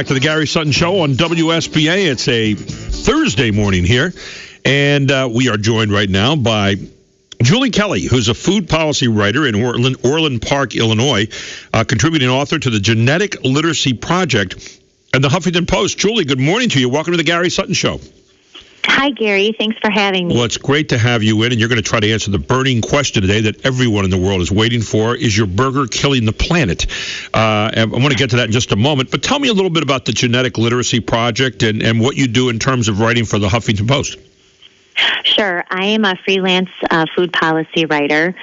back to the Gary Sutton Show on WSBA. It's a Thursday morning here, and we are joined right now by Julie Kelly, who's a food policy writer in Orland Park, Illinois, contributing author to the Genetic Literacy Project and the Huffington Post. Julie, good morning to you. Welcome to the Gary Sutton Show. Hi, Gary. Thanks for having me. Well, it's great to have you in, and you're going to try to answer the burning question today that everyone in the world is waiting for. Is your burger killing the planet? I want to get to that in just a moment, but tell me a little bit about the Genetic Literacy Project and what you do in terms of writing for the Huffington Post. Sure. I am a freelance food policy writer.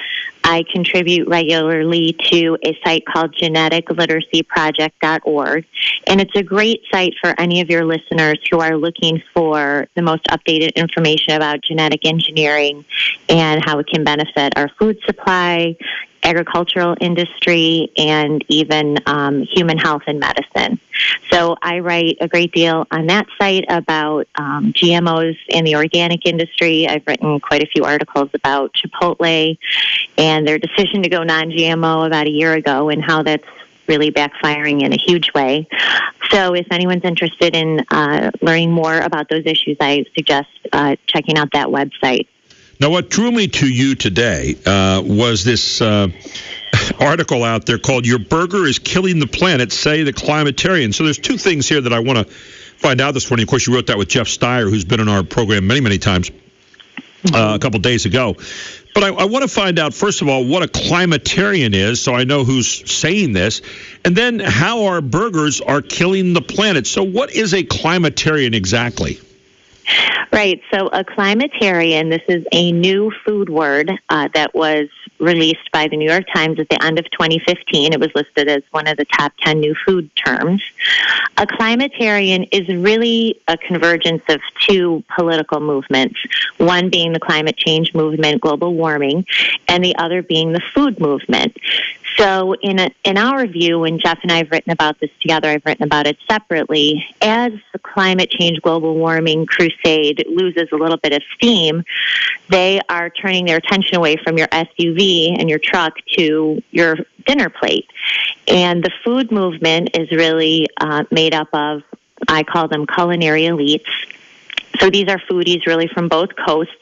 I contribute regularly to a site called geneticliteracyproject.org, and it's a great site for any of your listeners who are looking for the most updated information about genetic engineering and how it can benefit our food supply, agricultural industry, and even human health and medicine. So I write a great deal on that site about GMOs in the organic industry. I've written quite a few articles about Chipotle and their decision to go non-GMO about a year ago and how that's really backfiring in a huge way. So if anyone's interested in learning more about those issues, I suggest checking out that website. Now, what drew me to you today was this article out there called "Your Burger is Killing the Planet, Say the Climatarian." So there's two things here that I want to find out this morning. Of course, you wrote that with Jeff Steyer, who's been on our program many, many times a couple days ago. But I want to find out, first of all, what a climatarian is, so I know who's saying this, and then how our burgers are killing the planet. So what is a climatarian exactly? Right. So a climatarian, this is a new food word that was released by the New York Times at the end of 2015. It was listed as one of the top 10 new food terms. A climatarian is really a convergence of two political movements, one being the climate change movement, global warming, and the other being the food movement. So in our view, when Jeff and I have written about this together, I've written about it separately, as the climate change, global warming crusade loses a little bit of steam, they are turning their attention away from your SUV and your truck to your dinner plate. And the food movement is really made up of, I call them culinary elites. So these are foodies really from both coasts,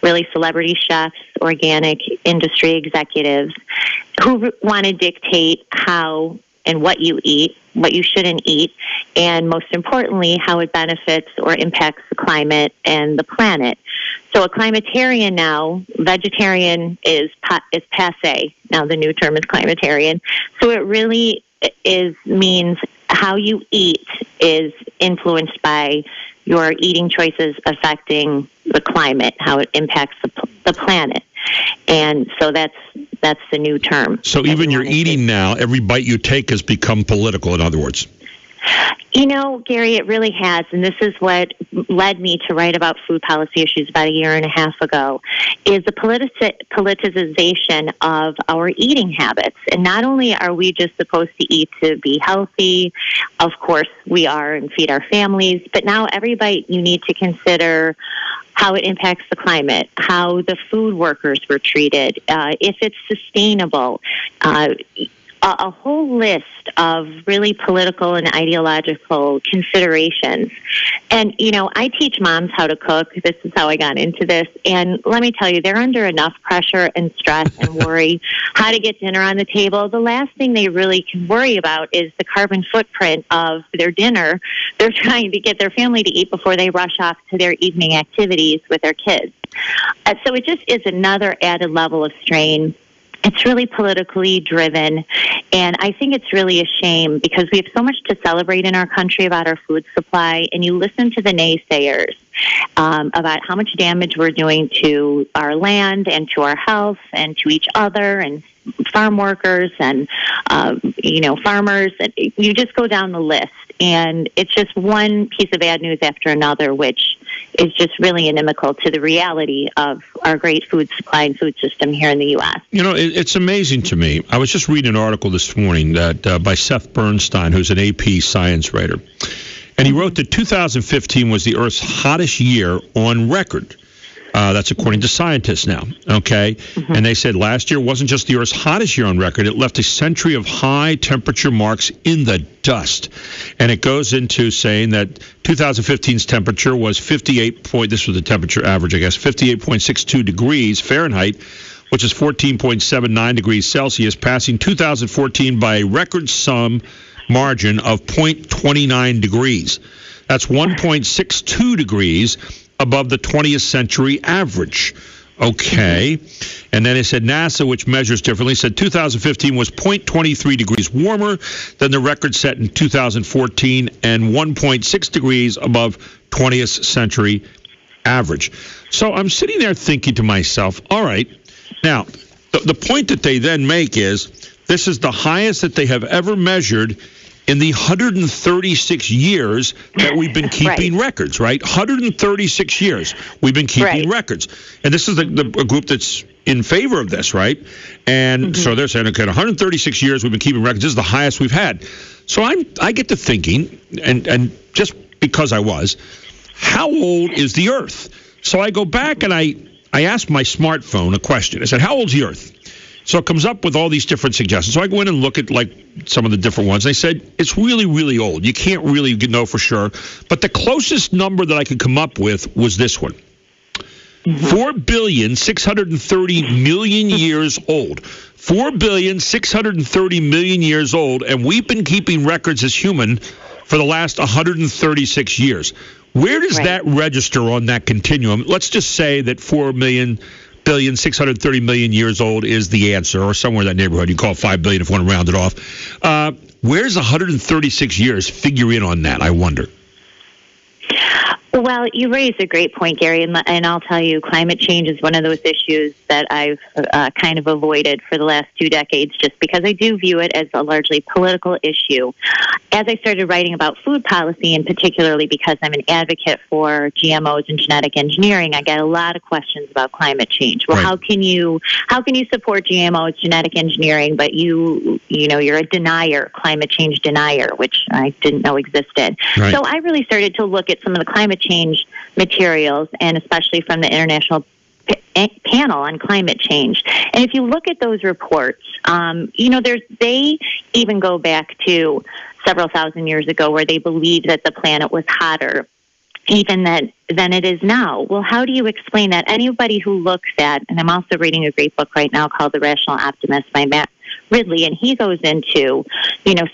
really celebrity chefs, organic industry executives who want to dictate how and what you eat, what you shouldn't eat, and most importantly, how it benefits or impacts the climate and the planet. So a climatarian now, vegetarian is passé. Now the new term is climatarian. So it really means how you eat is influenced by your eating choices affecting the climate, how it impacts the planet. And so that's the new term. So even your eating now, every bite you take has become political, in other words. You know, Gary, it really has, and this is what led me to write about food policy issues about a year and a half ago, is the politicization of our eating habits. And not only are we just supposed to eat to be healthy, of course we are, and feed our families, but now every bite you need to consider how it impacts the climate, how the food workers were treated, if it's sustainable, a whole list of really political and ideological considerations. And, you know, I teach moms how to cook. This is how I got into this. And let me tell you, they're under enough pressure and stress and worry how to get dinner on the table. The last thing they really can worry about is the carbon footprint of their dinner they're trying to get their family to eat before they rush off to their evening activities with their kids. So it just is another added level of strain. It's really politically driven, and I think it's really a shame because we have so much to celebrate in our country about our food supply, and you listen to the naysayers about how much damage we're doing to our land and to our health and to each other and farm workers and, farmers. You just go down the list, and it's just one piece of bad news after another, which is just really inimical to the reality of our great food supply and food system here in the U.S. You know, it's amazing to me. I was just reading an article this morning that by Seth Bernstein, who's an AP science writer, and he wrote that 2015 was the Earth's hottest year on record. That's according to scientists now, okay? Mm-hmm. And they said last year wasn't just the Earth's hottest year on record. It left a century of high temperature marks in the dust. And it goes into saying that 2015's temperature was this was the temperature average, I guess, 58.62 degrees Fahrenheit, which is 14.79 degrees Celsius, passing 2014 by a record margin of 0.29 degrees. That's 1.62 degrees above the 20th century average. Okay. And then it said NASA, which measures differently, said 2015 was 0.23 degrees warmer than the record set in 2014 and 1.6 degrees above 20th century average. So I'm sitting there thinking to myself, all right, now, the point that they then make is this is the highest that they have ever measured in the 136 years that we've been keeping records, right? 136 years we've been keeping records. And this is a group that's in favor of this, right? And so they're saying, okay, 136 years we've been keeping records. This is the highest we've had. So I get to thinking, and just because I was, how old is the Earth? So I go back and I asked my smartphone a question. I said, how old's the Earth? So it comes up with all these different suggestions. So I go in and look at like some of the different ones. They said it's really, really old. You can't really know for sure. But the closest number that I could come up with was this one. 4,630,000,000 years old. 4,630,000,000 years old. And we've been keeping records as human for the last 136 years. Where does that register on that continuum? Let's just say that 4,630,000,000 years old is the answer, or somewhere in that neighborhood. You call it 5 billion if you want to round it off. Where's 136 years figure in on that, I wonder? Well, you raise a great point, Gary, and I'll tell you, climate change is one of those issues that I've kind of avoided for the last 2 decades just because I do view it as a largely political issue. As I started writing about food policy, and particularly because I'm an advocate for GMOs and genetic engineering, I get a lot of questions about climate change. Well, how can you support GMOs, genetic engineering, but you're a denier, climate change denier, which I didn't know existed. Right. So I really started to look at some of the climate change materials, and especially from the International Panel on Climate Change. And if you look at those reports, they even go back to several thousand years ago where they believed that the planet was hotter even than it is now. Well, how do you explain that? Anybody who looks at, and I'm also reading a great book right now called The Rational Optimist by Matt Ridley, and he goes into,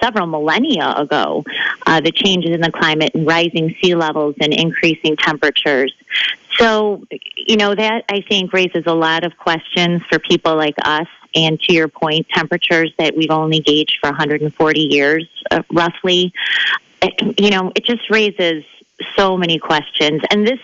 several millennia ago, the changes in the climate and rising sea levels and increasing temperatures. So, that I think raises a lot of questions for people like us. And to your point, temperatures that we've only gauged for 140 years, roughly, it just raises so many questions. And this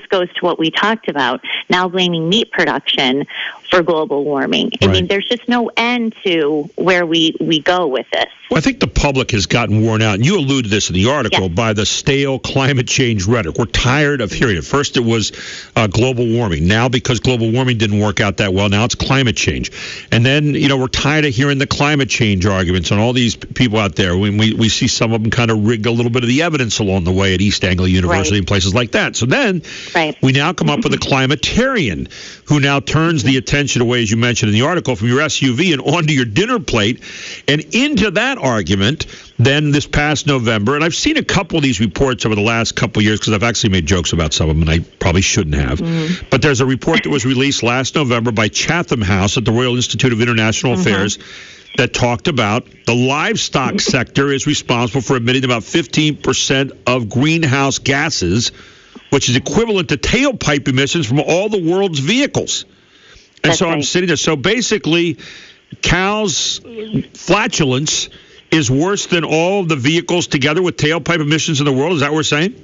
goes to what we talked about, now blaming meat production for global warming. I mean, there's just no end to where we go with this. Well, I think the public has gotten worn out, and you alluded to this in the article, by the stale climate change rhetoric. We're tired of hearing it. First it was global warming. Now, because global warming didn't work out that well, now it's climate change. And then, we're tired of hearing the climate change arguments and all these people out there. We see some of them kind of rigged a little bit of the evidence along the way at East Anglia University and places like that. So then we now come up with a climatarian who now turns the attention away, as you mentioned in the article, from your SUV and onto your dinner plate and into that argument then this past November. And I've seen a couple of these reports over the last couple of years because I've actually made jokes about some of them, and I probably shouldn't have. But there's a report that was released last November by Chatham House at the Royal Institute of International Affairs that talked about the livestock sector is responsible for emitting about 15% of greenhouse gases, which is equivalent to tailpipe emissions from all the world's vehicles. And so I'm sitting there. So basically, cows' flatulence is worse than all of the vehicles together with tailpipe emissions in the world. Is that what we're saying?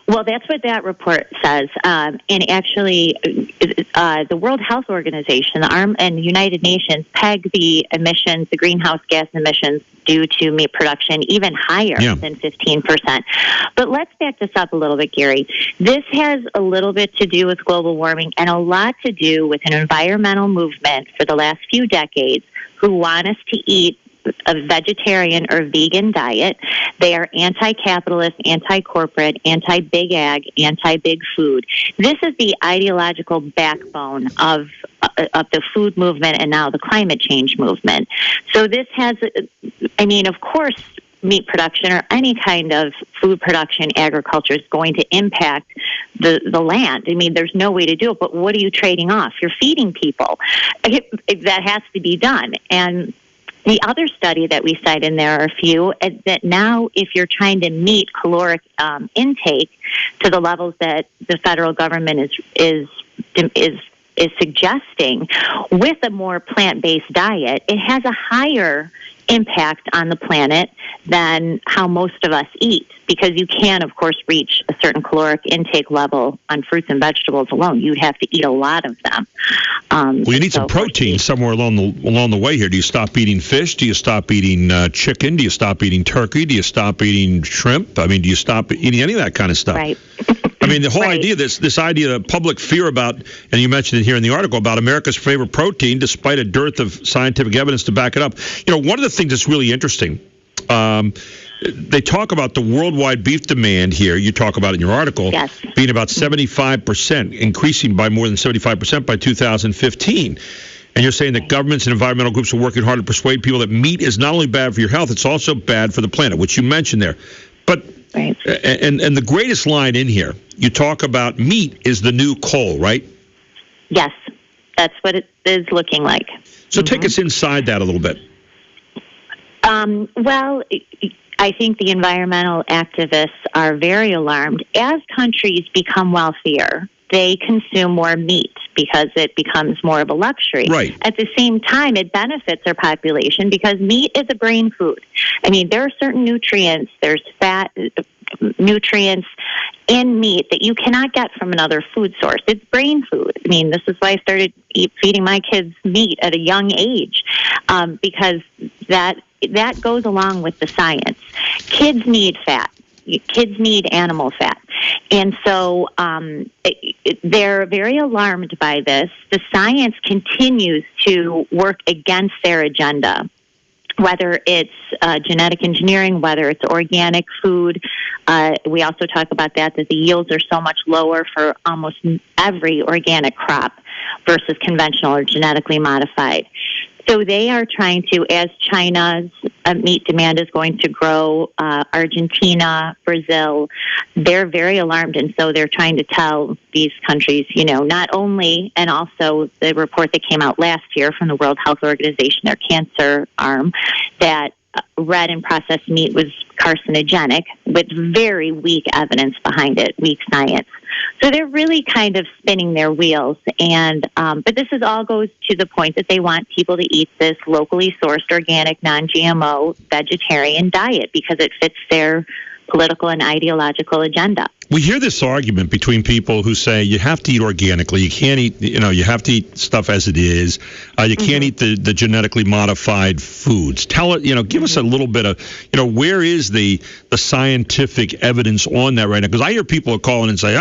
Well, that's what that report says. And actually, the World Health Organization and the United Nations peg the emissions, the greenhouse gas emissions due to meat production, even higher than 15%. But let's back this up a little bit, Gary. This has a little bit to do with global warming and a lot to do with an environmental movement for the last few decades who want us to eat a vegetarian or vegan diet. They are anti-capitalist, anti-corporate, anti-big ag, anti-big food. This is the ideological backbone of the food movement and now the climate change movement. So this has, of course, meat production or any kind of food production, agriculture is going to impact the land. There's no way to do it, but what are you trading off? You're feeding people. That has to be done. And the other study that we cite in there are a few, that now if you're trying to meet caloric intake to the levels that the federal government is suggesting, with a more plant-based diet, it has a higher impact on the planet than how most of us eat, because you can, of course, reach a certain caloric intake level on fruits and vegetables alone. You'd have to eat a lot of them. You need some protein somewhere along the way here. Do you stop eating fish? Do you stop eating chicken? Do you stop eating turkey? Do you stop eating shrimp? Do you stop eating any of that kind of stuff? Right. The whole idea, this idea of public fear about, and you mentioned it here in the article, about America's favorite protein, despite a dearth of scientific evidence to back it up. One of the things that's really interesting, they talk about the worldwide beef demand here. You talk about it in your article, yes, being about 75%, increasing by more than 75% by 2015. And you're saying that governments and environmental groups are working hard to persuade people that meat is not only bad for your health, it's also bad for the planet, which you mentioned there. But right. And the greatest line in here, you talk about meat is the new coal, right? Yes, that's what it is looking like. So take us inside that a little bit. Well, I think the environmental activists are very alarmed. As countries become wealthier, they consume more meat because it becomes more of a luxury. Right. At the same time, it benefits our population because meat is a brain food. There are certain nutrients, there's fat nutrients in meat that you cannot get from another food source. It's brain food. This is why I started feeding my kids meat at a young age, because that goes along with the science. Kids need fat. Kids need animal fat. And so they're very alarmed by this. The science continues to work against their agenda, whether it's genetic engineering, whether it's organic food. We also talk about that the yields are so much lower for almost every organic crop versus conventional or genetically modified. So they are trying to, as China's meat demand is going to grow, Argentina, Brazil, they're very alarmed. And so they're trying to tell these countries, not only, and also the report that came out last year from the World Health Organization, their cancer arm, that red and processed meat was carcinogenic with very weak evidence behind it, weak science. So they're really kind of spinning their wheels. And but this all goes to the point that they want people to eat this locally sourced, organic, non-GMO, vegetarian diet because it fits their political and ideological agenda. We hear this argument between people who say you have to eat organically, you can't eat, you have to eat stuff as it is, you can't eat the genetically modified foods. Give us a little bit of, where is the scientific evidence on that right now? Because I hear people calling and say,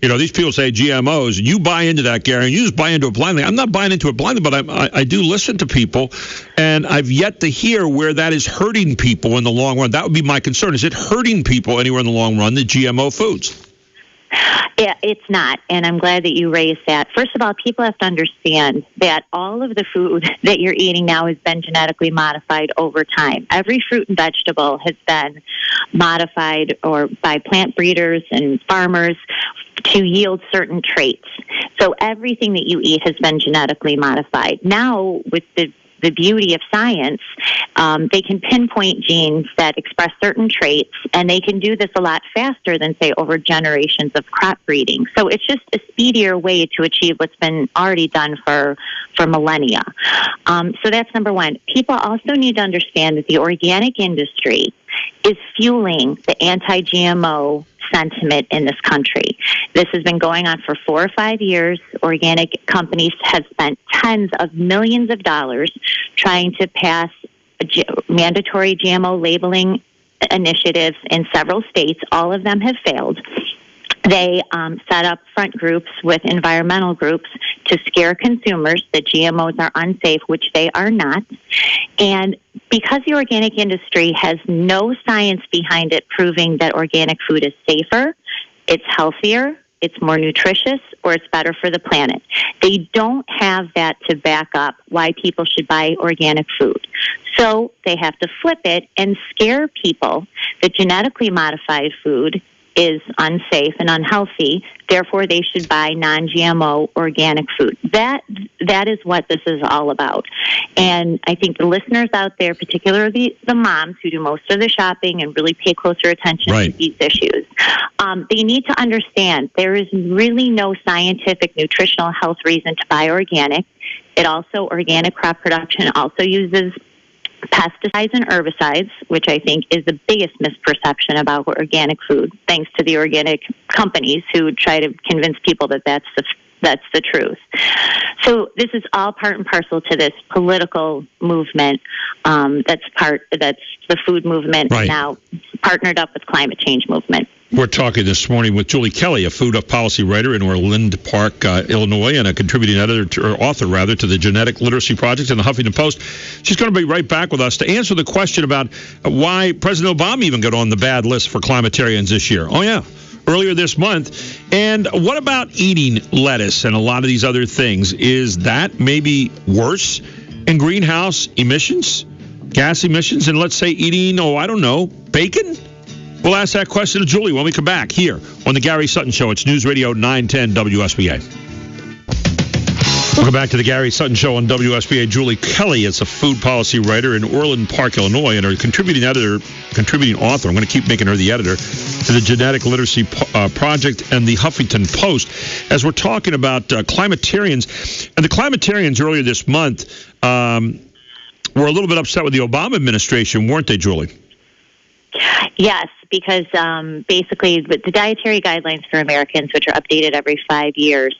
these people say GMOs, and you buy into that, Gary, and you just buy into it blindly. I'm not buying into it blindly, but I do listen to people, and I've yet to hear where that is hurting people in the long run. That would be my concern. Is it hurting people anywhere in the long run, the GMO foods? Yeah, it's not, and I'm glad that you raised that. First of all, people have to understand that all of the food that you're eating now has been genetically modified over time. Every fruit and vegetable has been modified or by plant breeders and farmers to yield certain traits. So everything that you eat has been genetically modified. Now, with the beauty of science, they can pinpoint genes that express certain traits, and they can do this a lot faster than, say, over generations of crop breeding. So it's just a speedier way to achieve what's been already done for millennia. So that's number one. People also need to understand that the organic industry is fueling the anti-GMO sentiment in this country. This has been going on for 4 or 5 years. Organic companies have spent tens of millions of dollars trying to pass mandatory GMO labeling initiatives in several states. All of them have failed. They set up front groups with environmental groups to scare consumers that GMOs are unsafe, which they are not. And because the organic industry has no science behind it proving that organic food is safer, it's healthier, it's more nutritious, or it's better for the planet. They don't have that to back up why people should buy organic food. So they have to flip it and scare people that genetically modified food is unsafe and unhealthy, therefore they should buy non-GMO organic food. That is what this is all about. And I think the listeners out there, particularly the moms who do most of the shopping and really pay closer attention to these issues, they need to understand there is really no scientific nutritional health reason to buy organic. Organic crop production also uses pesticides and herbicides, which I think is the biggest misperception about organic food, thanks to the organic companies who try to convince people that that's the truth. So this is all part and parcel to this political movement that's the food movement now partnered up with climate change movement. We're talking this morning with Julie Kelly, a food policy writer in Orland Park, Illinois, and a contributing author to the Genetic Literacy Project in the Huffington Post. She's going to be right back with us to answer the question about why President Obama even got on the bad list for climatarians this year. Oh, yeah. Earlier this month. And what about eating lettuce and a lot of these other things? Is that maybe worse in greenhouse emissions, gas emissions, and let's say eating, bacon? We'll ask that question to Julie when we come back here on the Gary Sutton Show. It's News Radio 910 WSBA. Welcome back to the Gary Sutton Show on WSBA. Julie Kelly is a food policy writer in Orland Park, Illinois, and a contributing author. I'm going to keep making her the editor to the Genetic Literacy Project and the Huffington Post. As we're talking about climatarians, and the climatarians earlier this month were a little bit upset with the Obama administration, weren't they, Julie? Yes, because basically the dietary guidelines for Americans, which are updated every 5 years,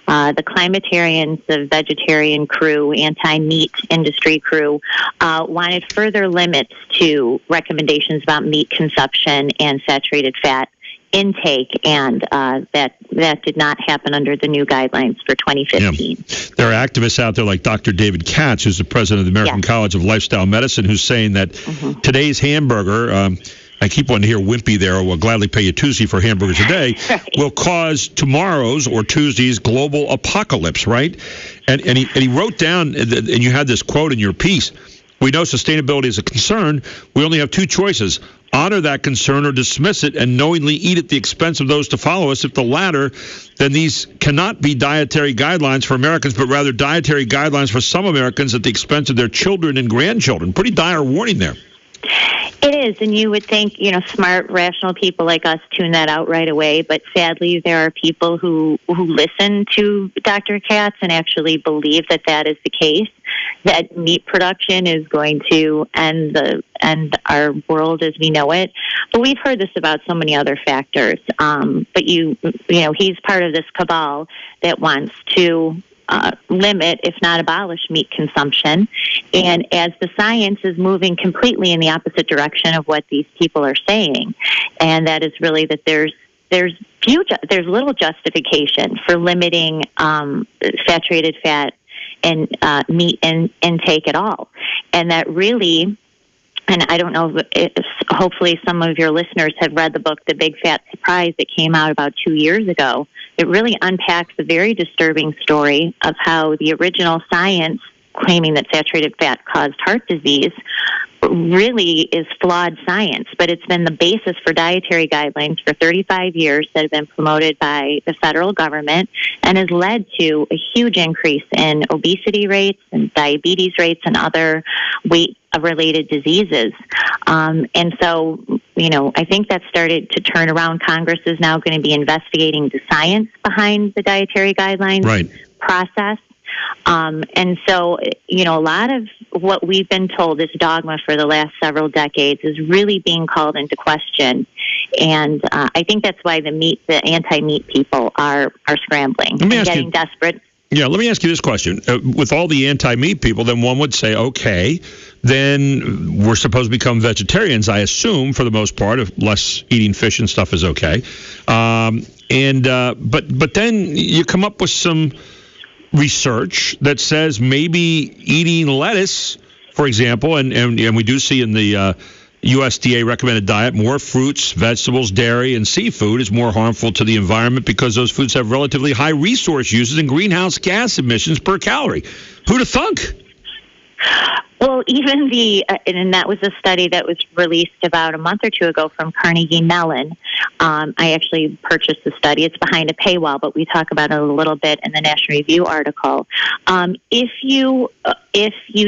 the climatarians, the vegetarian crew, anti-meat industry crew, wanted further limits to recommendations about meat consumption and saturated fat intake, and that did not happen under the new guidelines for 2015. Yeah. There are activists out there like Dr. David Katz, who's the president of the American College of Lifestyle Medicine, who's saying that today's hamburger, I keep wanting to hear Wimpy there, will gladly pay you Tuesday for hamburgers a day, will cause tomorrow's or Tuesday's global apocalypse, right? And he wrote down, and you had this quote in your piece, we know sustainability is a concern. We only have two choices. Honor that concern or dismiss it and knowingly eat at the expense of those to follow us. If the latter, then these cannot be dietary guidelines for Americans, but rather dietary guidelines for some Americans at the expense of their children and grandchildren. Pretty dire warning there. It is, and you would think, smart, rational people like us tune that out right away. But sadly, there are people who listen to Dr. Katz and actually believe that is the case, that meat production is going to end our world as we know it. But we've heard this about so many other factors. But he's part of this cabal that wants to limit, if not abolish, meat consumption. And as the science is moving completely in the opposite direction of what these people are saying, and that is really that there's little justification for limiting saturated fat and meat intake at all, and that really. And I don't know if hopefully some of your listeners have read the book, The Big Fat Surprise, that came out about 2 years ago. It really unpacks a very disturbing story of how the original science claiming that saturated fat caused heart disease really is flawed science, but it's been the basis for dietary guidelines for 35 years that have been promoted by the federal government and has led to a huge increase in obesity rates and diabetes rates and other weight-related diseases. And so, I think that started to turn around. Congress is now going to be investigating the science behind the dietary guidelines process. And so, a lot of what we've been told, this dogma for the last several decades, is really being called into question. And I think that's why the anti-meat people are scrambling and getting desperate. Yeah, let me ask you this question. With all the anti-meat people, then one would say, okay, then we're supposed to become vegetarians, I assume, for the most part, if less eating fish and stuff is okay. But then you come up with some research that says maybe eating lettuce, for example, and we do see in the USDA recommended diet more fruits, vegetables, dairy, and seafood is more harmful to the environment because those foods have relatively high resource uses and greenhouse gas emissions per calorie. Who'd have thunk? Well, even and that was a study that was released about a month or two ago from Carnegie Mellon. I actually purchased the study. It's behind a paywall, but we talk about it a little bit in the National Review article. If you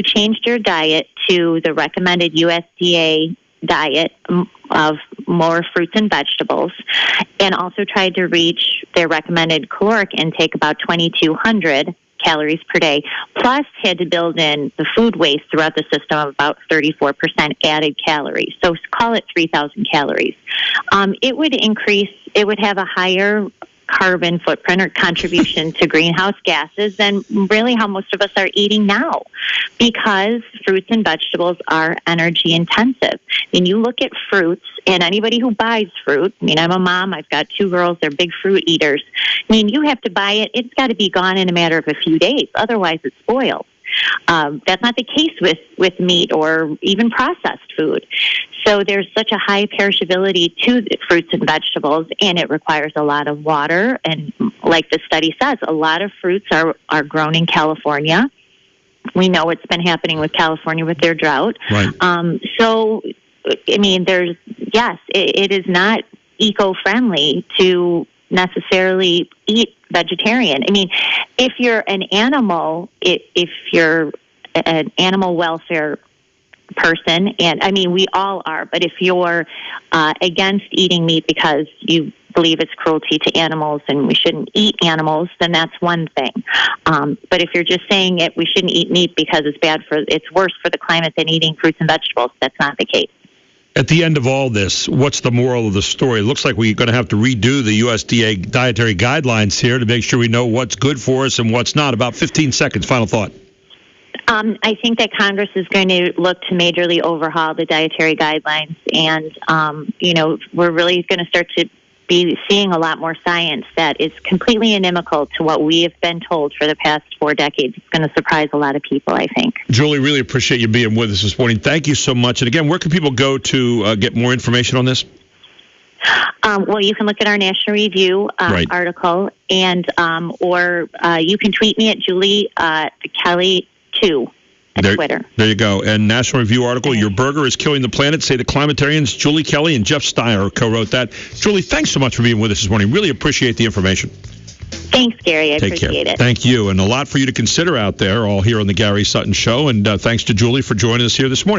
changed your diet to the recommended USDA diet of more fruits and vegetables, and also tried to reach their recommended caloric intake, about 2,200 calories per day, plus had to build in the food waste throughout the system of about 34% added calories. So call it 3,000 calories. It would have a higher carbon footprint or contribution to greenhouse gases than really how most of us are eating now, because fruits and vegetables are energy intensive. I mean, you look at fruits, and anybody who buys fruit, I mean, I'm a mom, I've got 2 girls, they're big fruit eaters. I mean, you have to buy it, it's got to be gone in a matter of a few days, otherwise it spoils. That's not the case with meat or even processed food. So there's such a high perishability to the fruits and vegetables, and it requires a lot of water. And like the study says, a lot of fruits are grown in California. We know it's been happening with California with their drought. Right. So, I mean, it is not eco-friendly to necessarily eat vegetarian. I mean, if you're an animal, if you're an animal welfare person, and I mean, we all are, but if you're against eating meat because you believe it's cruelty to animals and we shouldn't eat animals, then that's one thing. But if you're just saying we shouldn't eat meat because it's worse for the climate than eating fruits and vegetables, that's not the case. At the end of all this, what's the moral of the story? It looks like we're going to have to redo the USDA dietary guidelines here to make sure we know what's good for us and what's not. About 15 seconds. Final thought. I think that Congress is going to look to majorly overhaul the dietary guidelines, and we're really going to start to be seeing a lot more science that is completely inimical to what we have been told for the past 4 decades. It's going to surprise a lot of people, I think. Julie, really appreciate you being with us this morning. Thank you so much. And again, where can people go to get more information on this? Well, you can look at our National Review article, and or you can tweet me at Julie Kelly 2. Twitter. There you go. And National Review article, Your Burger is Killing the Planet, say the climatarians. Julie Kelly and Jeff Steyer co-wrote that. Julie, thanks so much for being with us this morning. Really appreciate the information. Thanks, Gary. I appreciate it. Thank you. And a lot for you to consider out there, all here on the Gary Sutton Show. And thanks to Julie for joining us here this morning.